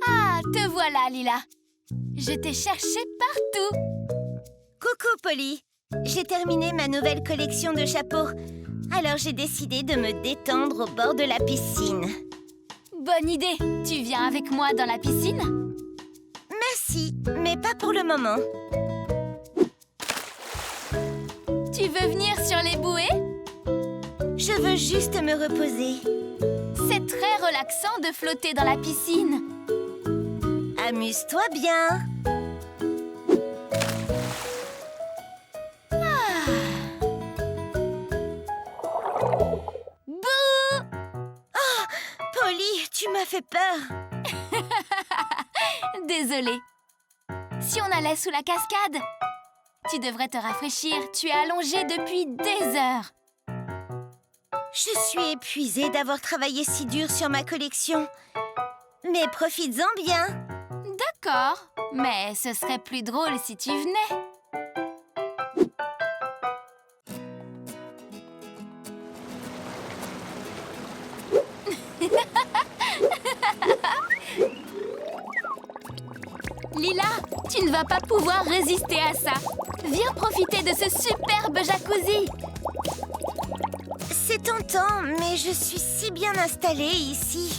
Ah, te voilà, Lila. Je t'ai cherché partout. Coucou, Polly. J'ai terminé ma nouvelle collection de chapeaux. Alors j'ai décidé de me détendre au bord de la piscine. Bonne idée. Tu viens avec moi dans la piscine? Merci, mais pas pour le moment. Tu veux venir sur les bouées? Je veux juste me reposer. C'est très relaxant de flotter dans la piscine. Amuse-toi bien. Bouh! Oh, Polly, tu m'as fait peur. Désolée. Si on allait sous la cascade? Tu devrais te rafraîchir. Tu es allongée depuis des heures. Je suis épuisée d'avoir travaillé si dur sur ma collection. Mais profites-en bien. D'accord, mais ce serait plus drôle si tu venais. Lila, tu ne vas pas pouvoir résister à ça. Viens profiter de ce superbe jacuzzi. C'est tentant, mais je suis si bien installée ici.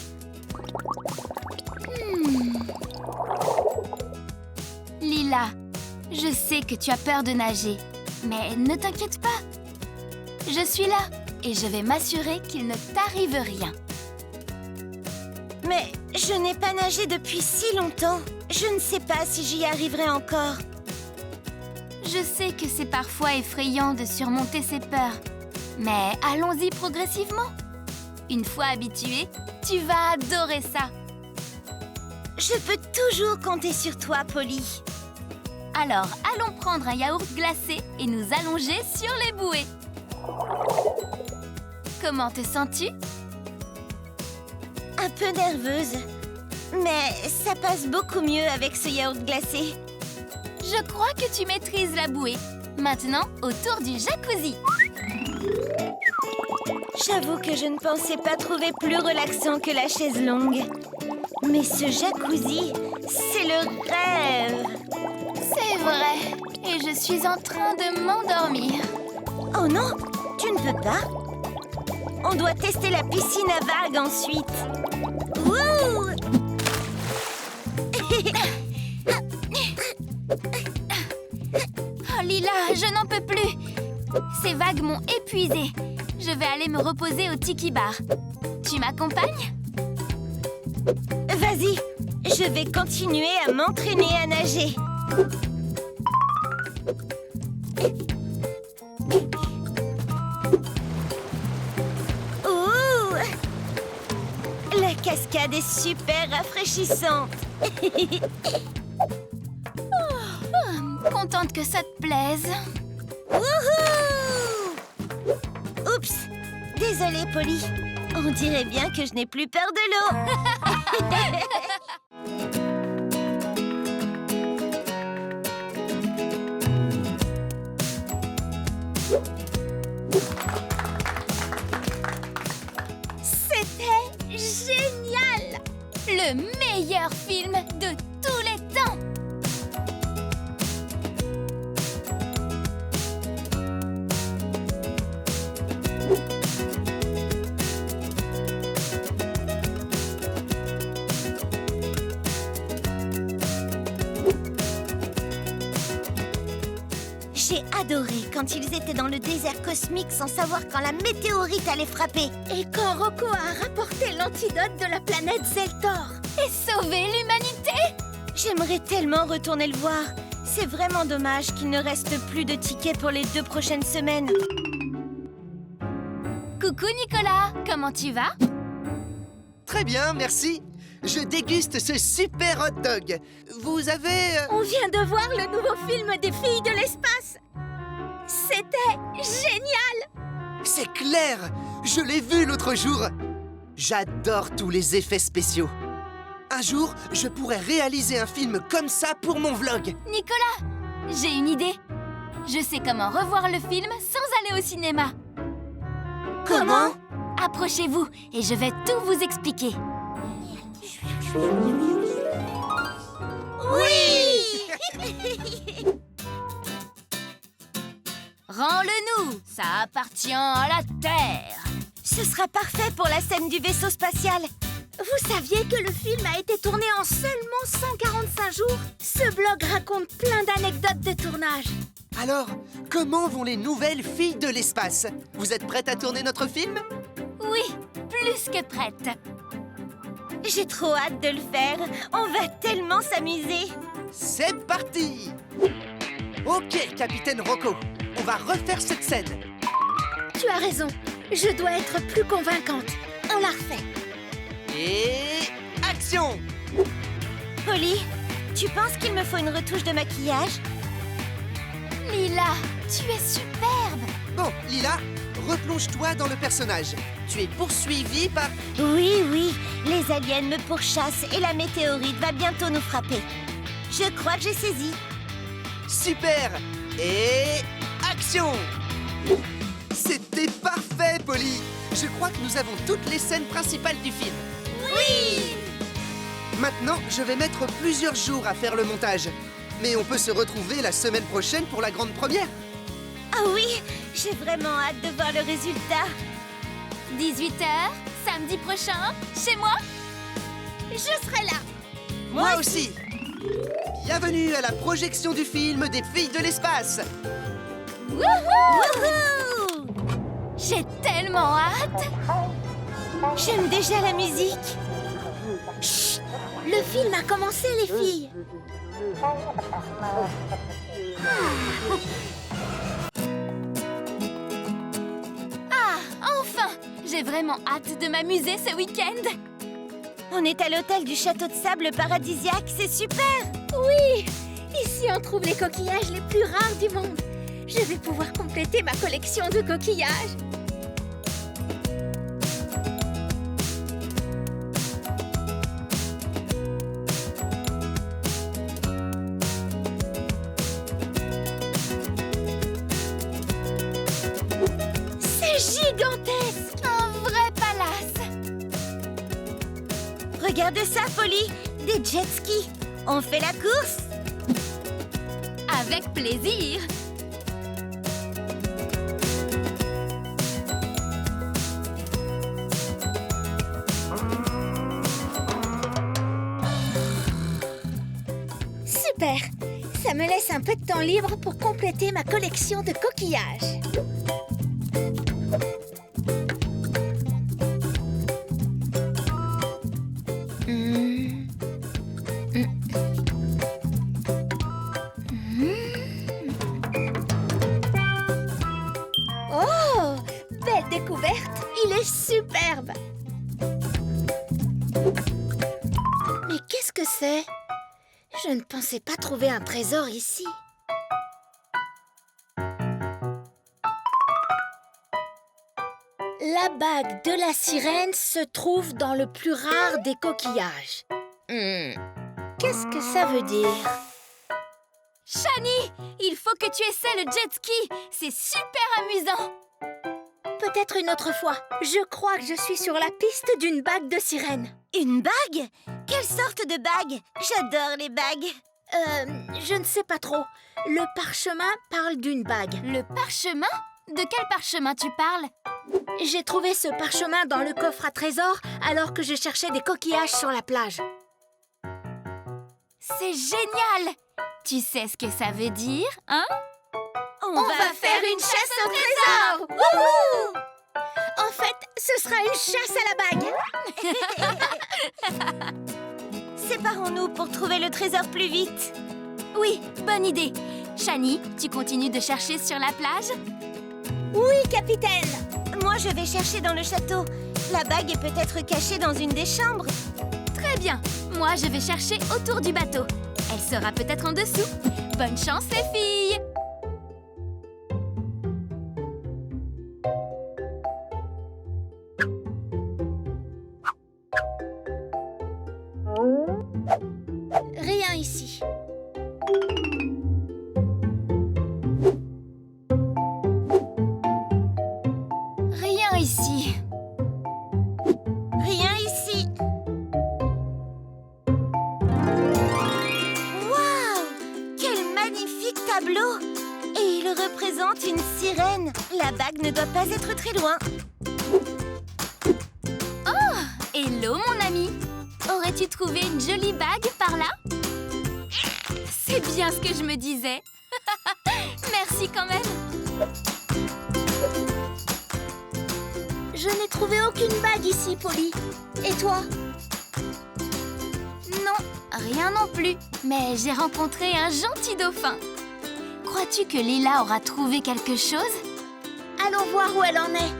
Lila, je sais que tu as peur de nager, mais ne t'inquiète pas. Je suis là et je vais m'assurer qu'il ne t'arrive rien. Mais je n'ai pas nagé depuis si longtemps. Je ne sais pas si j'y arriverai encore. Je sais que c'est parfois effrayant de surmonter ses peurs, mais allons-y progressivement. Une fois habitué, tu vas adorer ça. Je peux toujours compter sur toi, Polly. Alors, allons prendre un yaourt glacé et nous allonger sur les bouées. Comment te sens-tu? Un peu nerveuse. Mais ça passe beaucoup mieux avec ce yaourt glacé. Je crois que tu maîtrises la bouée. Maintenant, autour du jacuzzi. J'avoue que je ne pensais pas trouver plus relaxant que la chaise longue. Mais ce jacuzzi, c'est le rêve. C'est vrai. Et je suis en train de m'endormir. Oh non, tu ne peux pas. On doit tester la piscine à vagues ensuite. Wouh! Oh Lila, je n'en peux plus. Ces vagues m'ont épuisée. Je vais aller me reposer au tiki bar. Tu m'accompagnes? Vas-y, je vais continuer à m'entraîner à nager. Ouh! La cascade est super rafraîchissante. Contente que ça te plaise. Wouhou! Oups! Désolée, Polly. On dirait bien que je n'ai plus peur de l'eau. C'était génial! Le meilleur film de tous les temps! J'ai adoré quand ils étaient dans le désert cosmique sans savoir quand la météorite allait frapper. Et quand Rocco a rapporté l'antidote de la planète Zeltor. Et sauver l'humanité! J'aimerais tellement retourner le voir. C'est vraiment dommage qu'il ne reste plus de tickets pour les 2 prochaines semaines. Coucou Nicolas, comment tu vas? Très bien, merci. Je déguste ce super hot dog. Vous avez... On vient de voir le nouveau film des filles de l'espace. C'était génial! C'est clair! Je l'ai vu l'autre jour. J'adore tous les effets spéciaux. Un jour, je pourrais réaliser un film comme ça pour mon vlog. Nicolas, j'ai une idée. Je sais comment revoir le film sans aller au cinéma. Comment? Approchez-vous et je vais tout vous expliquer. Oui! Rends-le-nous, ça appartient à la Terre. Ce sera parfait pour la scène du vaisseau spatial. Vous saviez que le film a été tourné en seulement 145 jours? Ce blog raconte plein d'anecdotes de tournage. Alors, comment vont les nouvelles filles de l'espace? Vous êtes prêtes à tourner notre film? Oui, plus que prête. J'ai trop hâte de le faire. On va tellement s'amuser. C'est parti! Ok, Capitaine Rocco, on va refaire cette scène. Tu as raison. Je dois être plus convaincante. On la refait. Et... action! Polly, tu penses qu'il me faut une retouche de maquillage? Lila, tu es superbe. Bon, Lila, replonge-toi dans le personnage. Tu es poursuivie par... Oui, les aliens me pourchassent et la météorite va bientôt nous frapper. Je crois que j'ai saisi. Super! Et... action! C'était parfait, Polly! Je crois que nous avons toutes les scènes principales du film. Oui! Maintenant, je vais mettre plusieurs jours à faire le montage. Mais on peut se retrouver la semaine prochaine pour la grande première. Ah oui, j'ai vraiment hâte de voir le résultat. 18h, samedi prochain, chez moi. Je serai là. Moi aussi! Bienvenue à la projection du film des filles de l'espace! Wouhou! J'ai tellement hâte. J'aime déjà la musique. Chut! Le film a commencé, les filles. Ah, enfin! J'ai vraiment hâte de m'amuser ce week-end. On est à l'hôtel du château de sable paradisiaque, c'est super! Oui! Ici, on trouve les coquillages les plus rares du monde. Je vais pouvoir compléter ma collection de coquillages. C'est gigantesque! Un vrai palace. Regarde ça, Polly! Des jet skis! On fait la course? Avec plaisir. Super! Ça me laisse un peu de temps libre pour compléter ma collection de coquillages. Oh! Belle découverte! Il est superbe! Mais qu'est-ce que c'est? Je ne pensais pas trouver un trésor ici. La bague de la sirène se trouve dans le plus rare des coquillages. Qu'est-ce que ça veut dire? Shani, il faut que tu essaies le jet ski. C'est super amusant. Peut-être une autre fois. Je crois que je suis sur la piste d'une bague de sirène. Une bague? Quelle sorte de bague? J'adore les bagues. Je ne sais pas trop. Le parchemin parle d'une bague. Le parchemin? De quel parchemin tu parles? J'ai trouvé ce parchemin dans le coffre à trésors alors que je cherchais des coquillages sur la plage. C'est génial! Tu sais ce que ça veut dire, hein? On va faire une chasse au trésor! Wouhou! En fait, ce sera une chasse à la bague. Séparons-nous pour trouver le trésor plus vite. Oui, bonne idée. Shani, tu continues de chercher sur la plage? Oui, capitaine! Moi, je vais chercher dans le château. La bague est peut-être cachée dans une des chambres. Très bien. Moi, je vais chercher autour du bateau. Elle sera peut-être en dessous. Bonne chance, les filles! Rien ici. Rien ici. La bague ne doit pas être très loin. Hello, mon ami. Aurais-tu trouvé une jolie bague par là? C'est bien ce que je me disais. Merci quand même. Je n'ai trouvé aucune bague ici, Polly. Et toi? Non, rien non plus. Mais j'ai rencontré un gentil dauphin. Crois-tu que Lila aura trouvé quelque chose? Allons voir où elle en est.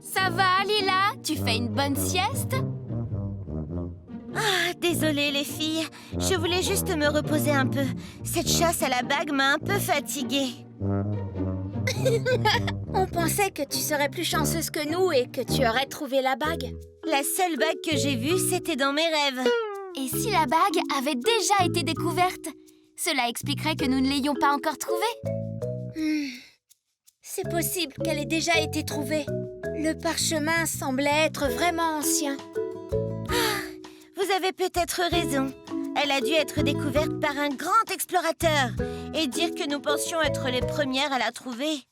Ça va, Lila? Tu fais une bonne sieste? Ah, désolée les filles. Je voulais juste me reposer un peu. Cette chasse à la bague m'a un peu fatiguée. On pensait que tu serais plus chanceuse que nous et que tu aurais trouvé la bague. La seule bague que j'ai vue, c'était dans mes rêves. Et si la bague avait déjà été découverte? Cela expliquerait que nous ne l'ayons pas encore trouvée. C'est possible qu'elle ait déjà été trouvée. Le parchemin semblait être vraiment ancien. Vous avez peut-être raison. Elle a dû être découverte par un grand explorateur et dire que nous pensions être les premières à la trouver.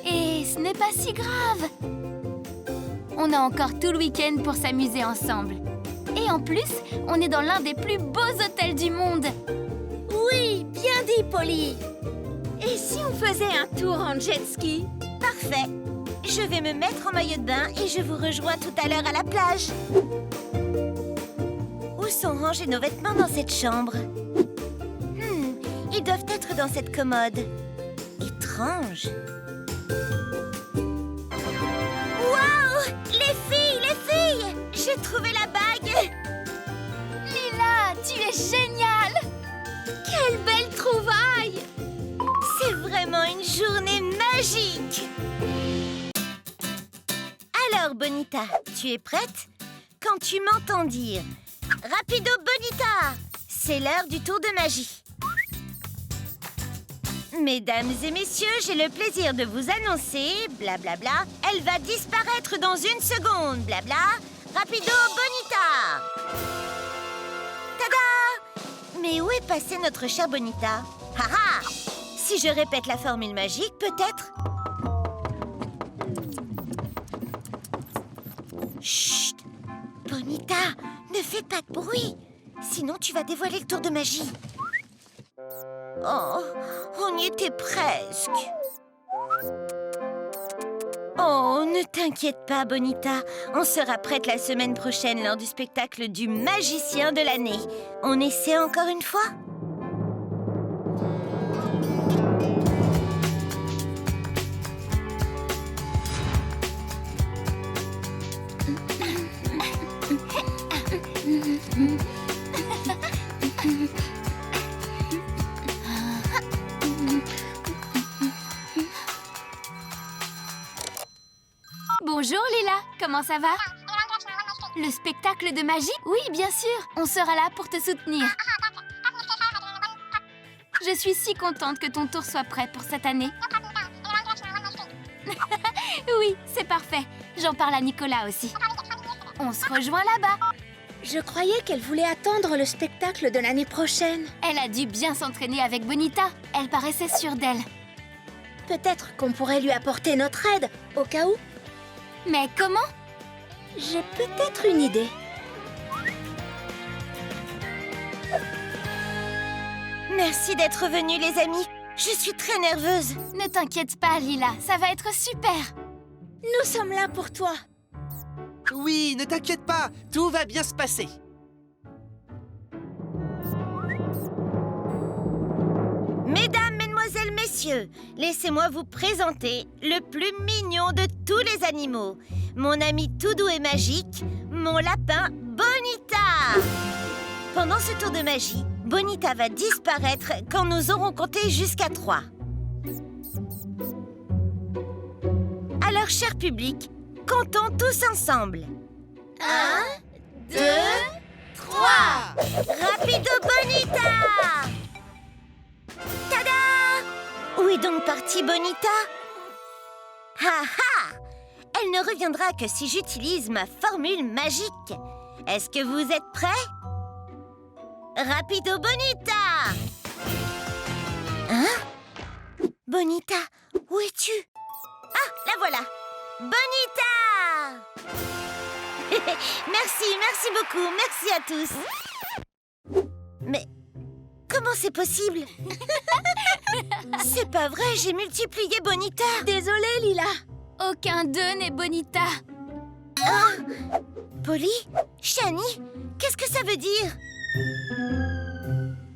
Et ce n'est pas si grave. On a encore tout le week-end pour s'amuser ensemble. Et en plus, on est dans l'un des plus beaux hôtels du monde. Oui, bien dit, Polly. Et si on faisait un tour en jet ski? Parfait. Je vais me mettre en maillot de bain et je vous rejoins tout à l'heure à la plage. Où sont rangés nos vêtements dans cette chambre? Ils doivent être dans cette commode. Étrange. Wow! Les filles! J'ai trouvé la bague! Lila, tu es géniale! Quelle belle trouvaille! C'est vraiment une journée magique! Alors, Bonita, tu es prête? Quand tu m'entends dire « Rapido, Bonita !» c'est l'heure du tour de magie. Mesdames et messieurs, j'ai le plaisir de vous annoncer, blablabla, elle va disparaître dans une seconde, blabla. Rapido, Bonita! Tada! Mais où est passée notre chère Bonita? Haha! Si je répète la formule magique, peut-être... Chut! Bonita, ne fais pas de bruit, sinon tu vas dévoiler le tour de magie. Oh, on y était presque. Oh, ne t'inquiète pas, Bonita. On sera prête la semaine prochaine lors du spectacle du magicien de l'année. On essaie encore une fois? Bonjour Lila, comment ça va? Le spectacle de magie? Oui, bien sûr, on sera là pour te soutenir. Je suis si contente que ton tour soit prêt pour cette année. Oui, c'est parfait. J'en parle à Nicolas aussi. On se rejoint là-bas. Je croyais qu'elle voulait attendre le spectacle de l'année prochaine. Elle a dû bien s'entraîner avec Bonita. Elle paraissait sûre d'elle. Peut-être qu'on pourrait lui apporter notre aide, au cas où. Mais comment? J'ai peut-être une idée. Merci d'être venus, les amis. Je suis très nerveuse. Ne t'inquiète pas, Lila, ça va être super. Nous sommes là pour toi. Oui, ne t'inquiète pas, tout va bien se passer. Mesdames, mesdemoiselles, messieurs, laissez-moi vous présenter le plus mignon de tous les animaux. Mon ami tout doux et magique, mon lapin Bonita. Pendant ce tour de magie, Bonita va disparaître quand nous aurons compté jusqu'à 3. Alors, cher public, comptons tous ensemble. 1, 2, 3. Rapido Bonita! Tada! Où est donc partie Bonita? Ha ha! Elle ne reviendra que si j'utilise ma formule magique. Est-ce que vous êtes prêts? Rapido Bonita! 1, Hein? Bonita, où es-tu? Ah, la voilà! Bonita! Merci beaucoup, merci à tous. Mais comment c'est possible? C'est pas vrai, j'ai multiplié Bonita. Désolée, Lila. Aucun d'eux n'est Bonita. Polly? Shani? Qu'est-ce que ça veut dire?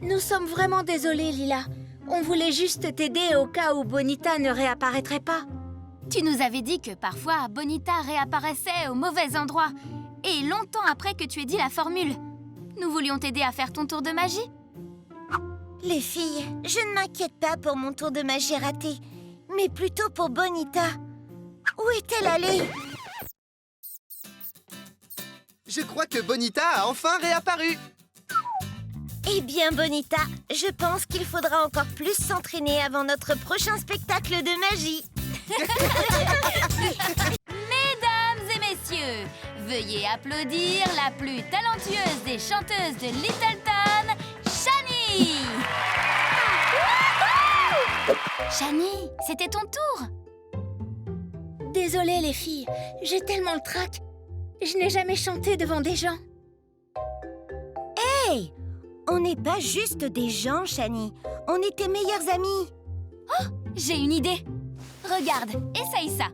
Nous sommes vraiment désolés, Lila. On voulait juste t'aider au cas où Bonita ne réapparaîtrait pas. Tu nous avais dit que parfois Bonita réapparaissait au mauvais endroit et longtemps après que tu aies dit la formule. Nous voulions t'aider à faire ton tour de magie. Les filles, je ne m'inquiète pas pour mon tour de magie raté, mais plutôt pour Bonita. Où est-elle allée? Je crois que Bonita a enfin réapparu. Eh bien, Bonita, je pense qu'il faudra encore plus s'entraîner avant notre prochain spectacle de magie. Mesdames et messieurs, veuillez applaudir la plus talentueuse des chanteuses de Littleton, Shani! Shani, c'était ton tour. Désolée, les filles. J'ai tellement le trac. Je n'ai jamais chanté devant des gens. Hey! On n'est pas juste des gens, Shani. On est tes meilleures amies. J'ai une idée. Regarde, essaye ça.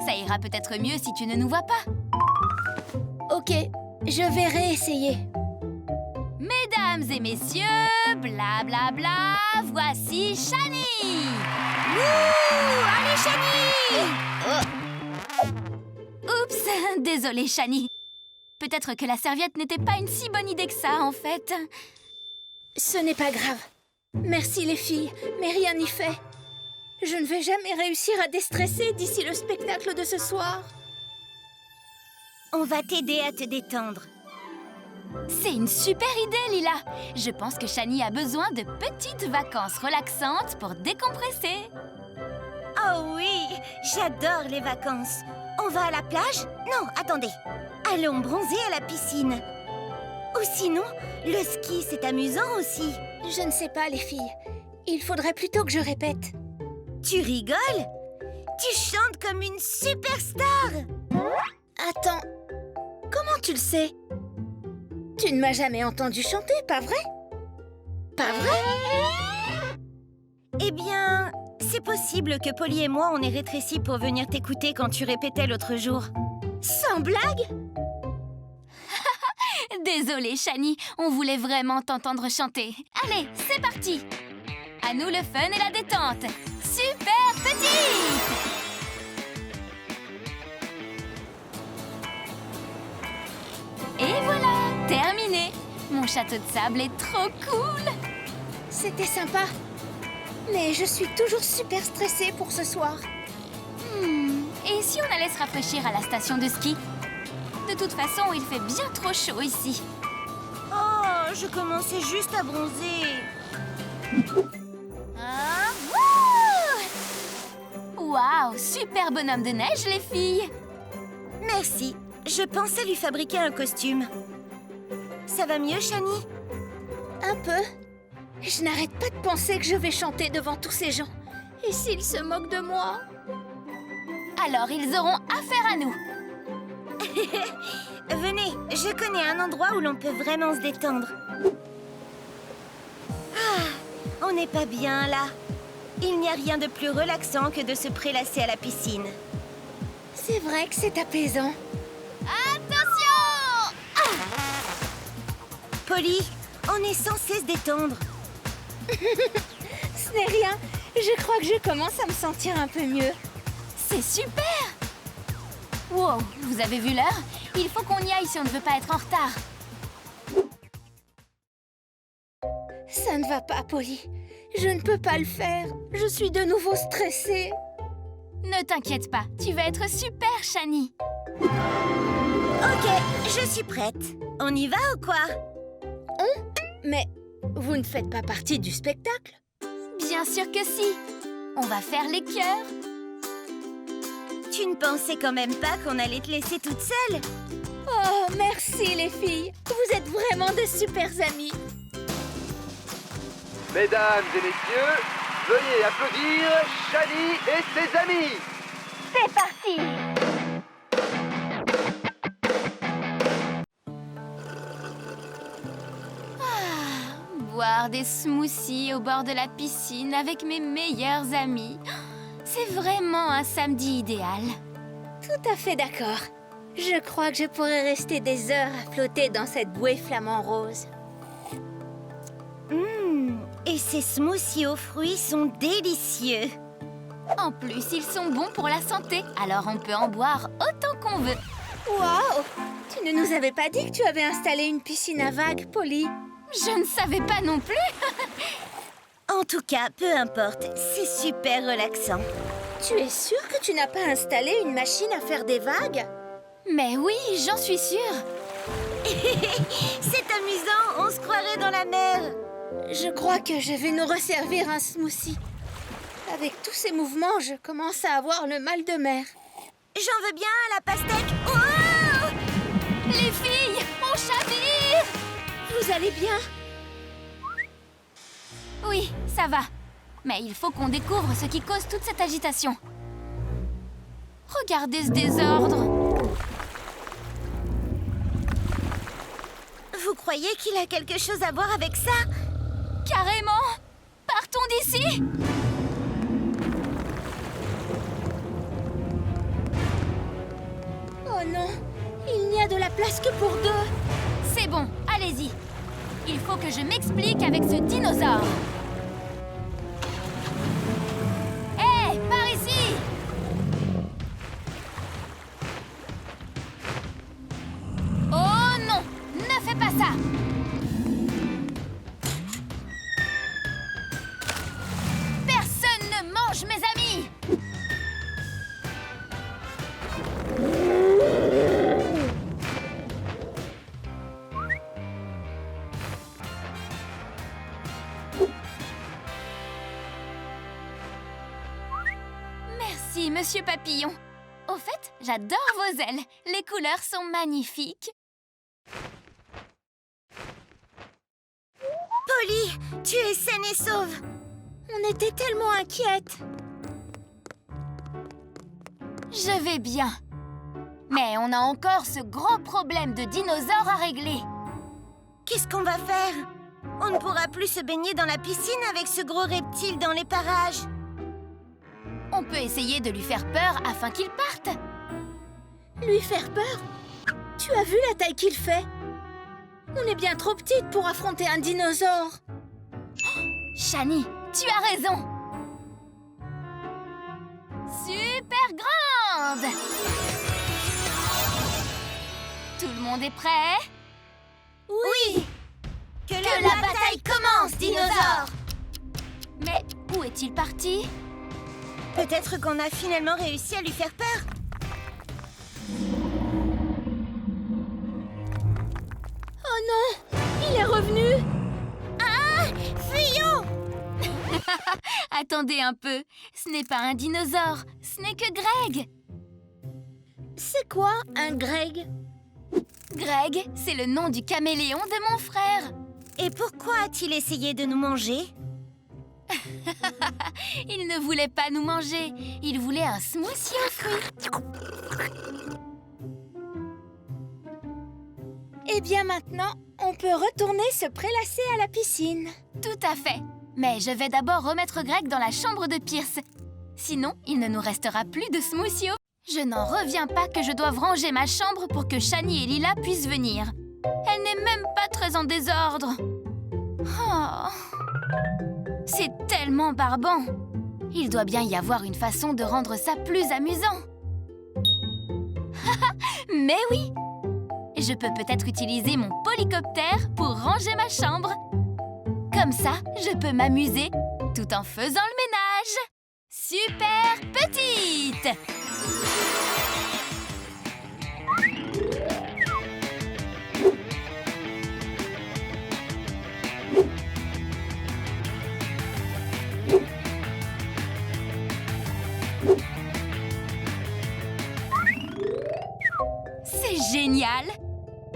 Ça ira peut-être mieux si tu ne nous vois pas. Ok, je vais réessayer. Mesdames et messieurs, blablabla, bla bla, voici Shani! Wouh! Allez, Shani! Oups, désolée Shani. Peut-être que la serviette n'était pas une si bonne idée que ça, en fait. Ce n'est pas grave. Merci les filles, mais rien n'y fait. Je ne vais jamais réussir à déstresser d'ici le spectacle de ce soir. On va t'aider à te détendre. C'est une super idée, Lila. Je pense que Shani a besoin de petites vacances relaxantes pour décompresser. Oh oui, j'adore les vacances. On va à la plage? Non, attendez. Allons bronzer à la piscine. Ou sinon, le ski, c'est amusant aussi. Je ne sais pas, les filles. Il faudrait plutôt que je répète. Tu rigoles? Tu chantes comme une superstar! Attends, comment tu le sais? Tu ne m'as jamais entendu chanter, pas vrai? Pas vrai? Eh bien, c'est possible que Polly et moi, on ait rétréci pour venir t'écouter quand tu répétais l'autre jour. Sans blague? Désolée, Shani, on voulait vraiment t'entendre chanter. Allez, c'est parti! À nous le fun et la détente! Super petite! Et voilà, terminé! Mon château de sable est trop cool! C'était sympa. Mais je suis toujours super stressée pour ce soir. Et si on allait se rafraîchir à la station de ski? De toute façon, il fait bien trop chaud ici. Oh, je commençais juste à bronzer. Hein? Waouh! Super bonhomme de neige, les filles! Merci. Je pensais lui fabriquer un costume. Ça va mieux, Shani? Un peu. Je n'arrête pas de penser que je vais chanter devant tous ces gens. Et s'ils se moquent de moi? Alors, ils auront affaire à nous. Venez, je connais un endroit où l'on peut vraiment se détendre. Ah, on n'est pas bien là. Il n'y a rien de plus relaxant que de se prélasser à la piscine. C'est vrai que c'est apaisant. Attention! Polly, on est censé se détendre. Ce n'est rien. Je crois que je commence à me sentir un peu mieux. C'est super! Wow, vous avez vu l'heure? Il faut qu'on y aille si on ne veut pas être en retard. Ça ne va pas, Polly. Je ne peux pas le faire. Je suis de nouveau stressée. Ne t'inquiète pas, tu vas être super, Shani. Ok, je suis prête. On y va ou quoi? Mais vous ne faites pas partie du spectacle? Bien sûr que si. On va faire les cœurs. Tu ne pensais quand même pas qu'on allait te laisser toute seule? Oh, merci les filles. Vous êtes vraiment de super amies. Mesdames et messieurs, Veuillez applaudir Shani et ses amis. C'est parti! Boire des smoothies au bord de la piscine avec mes meilleurs amis. C'est vraiment un samedi idéal. Tout à fait d'accord. Je crois que je pourrais rester des heures à flotter dans cette bouée flamant rose. Et ces smoothies aux fruits sont délicieux. En plus, ils sont bons pour la santé, alors on peut en boire autant qu'on veut. Waouh! Tu ne nous avais pas dit que tu avais installé une piscine à vagues, Polly. Je ne savais pas non plus. En tout cas, peu importe, c'est super relaxant. Tu es sûre que tu n'as pas installé une machine à faire des vagues? Mais oui, j'en suis sûre. C'est amusant, on se croirait dans la mer. Je crois que je vais nous resservir un smoothie. Avec tous ces mouvements, je commence à avoir le mal de mer. J'en veux bien à la pastèque. Oh! Les filles, on chavire! Vous allez bien? Oui, ça va. Mais il faut qu'on découvre ce qui cause toute cette agitation. Regardez ce désordre. Vous croyez qu'il a quelque chose à voir avec ça? Carrément! Partons d'ici! Oh non, il n'y a de la place que pour deux. C'est bon, allez-y. Il faut que je m'explique avec ce dinosaure. Hé, par ici! Oh non, ne fais pas ça! Personne ne mange mes amis! Merci, Monsieur Papillon. Au fait, j'adore vos ailes. Les couleurs sont magnifiques. Polly, tu es saine et sauve. On était tellement inquiètes. Je vais bien. Mais on a encore ce gros problème de dinosaures à régler. Qu'est-ce qu'on va faire? On ne pourra plus se baigner dans la piscine avec ce gros reptile dans les parages. On peut essayer de lui faire peur afin qu'il parte. Lui faire peur? Tu as vu la taille qu'il fait? On est bien trop petite pour affronter un dinosaure. Shani, tu as raison. Super grande! Tout le monde est prêt? Oui! Que la bataille commence, dinosaure! Mais où est-il parti? Peut-être qu'on a finalement réussi à lui faire peur. Oh non! Il est revenu! Ah! Fuyons! Attendez un peu. Ce n'est pas un dinosaure. Ce n'est que Greg. C'est quoi un Greg? Greg, c'est le nom du caméléon de mon frère. Et pourquoi a-t-il essayé de nous manger? Il ne voulait pas nous manger. Il voulait un smoothie aux fruits. Eh bien maintenant, on peut retourner se prélasser à la piscine. Tout à fait. Mais je vais d'abord remettre Greg dans la chambre de Pierce. Sinon, il ne nous restera plus de smoothie aux... Je n'en reviens pas que je doive ranger ma chambre pour que Shani et Lila puissent venir. Elle n'est même pas très en désordre. Oh. C'est tellement barbant. Il doit bien y avoir une façon de rendre ça plus amusant. Mais oui! Je peux peut-être utiliser mon polycoptère pour ranger ma chambre. Comme ça, je peux m'amuser tout en faisant le ménage. Super petite! C'est génial!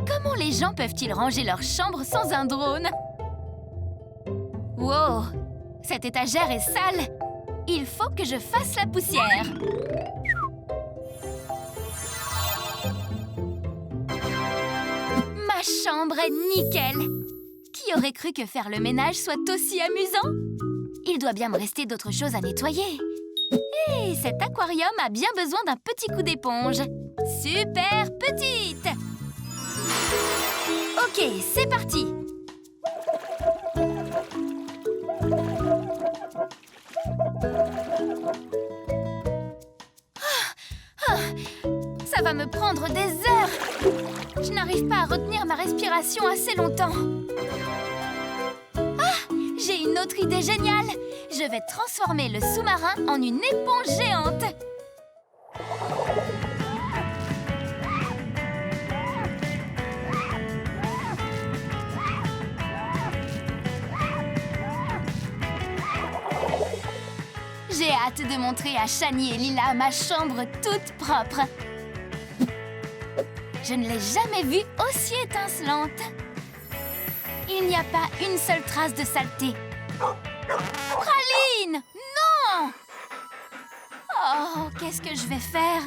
Comment les gens peuvent-ils ranger leur chambre sans un drone? Wow! cette étagère est sale. Il faut que je fasse la poussière. Ma chambre est nickel. Qui aurait cru que faire le ménage soit aussi amusant? Il doit bien me rester d'autres choses à nettoyer. Et cet aquarium a bien besoin d'un petit coup d'éponge. Super petite! Ok, c'est parti! Ça va me prendre des heures! Je n'arrive pas à retenir ma respiration assez longtemps. Ah! J'ai une autre idée géniale! Je vais transformer le sous-marin en une éponge géante! J'ai hâte de montrer à Shani et Lila ma chambre toute propre. Je ne l'ai jamais vue aussi étincelante. Il n'y a pas une seule trace de saleté. Praline! Non! Oh, qu'est-ce que je vais faire?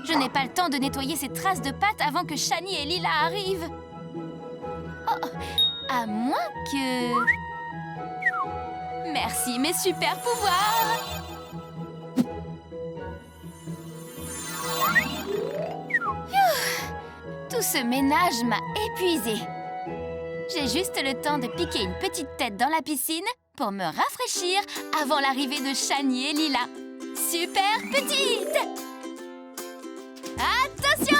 Je n'ai pas le temps de nettoyer ces traces de pâte avant que Shani et Lila arrivent. Oh, à moins que... Merci, mes super pouvoirs! Tout ce ménage m'a épuisée. J'ai juste le temps de piquer une petite tête dans la piscine pour me rafraîchir avant l'arrivée de Shani et Lila. Super petite! Attention!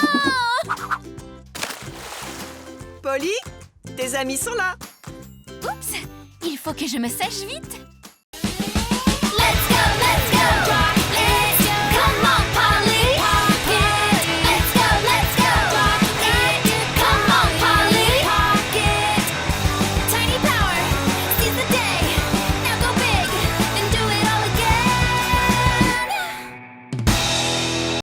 Polly, tes amis sont là. Oups! Il faut que je me sèche vite. Let's go, let's go!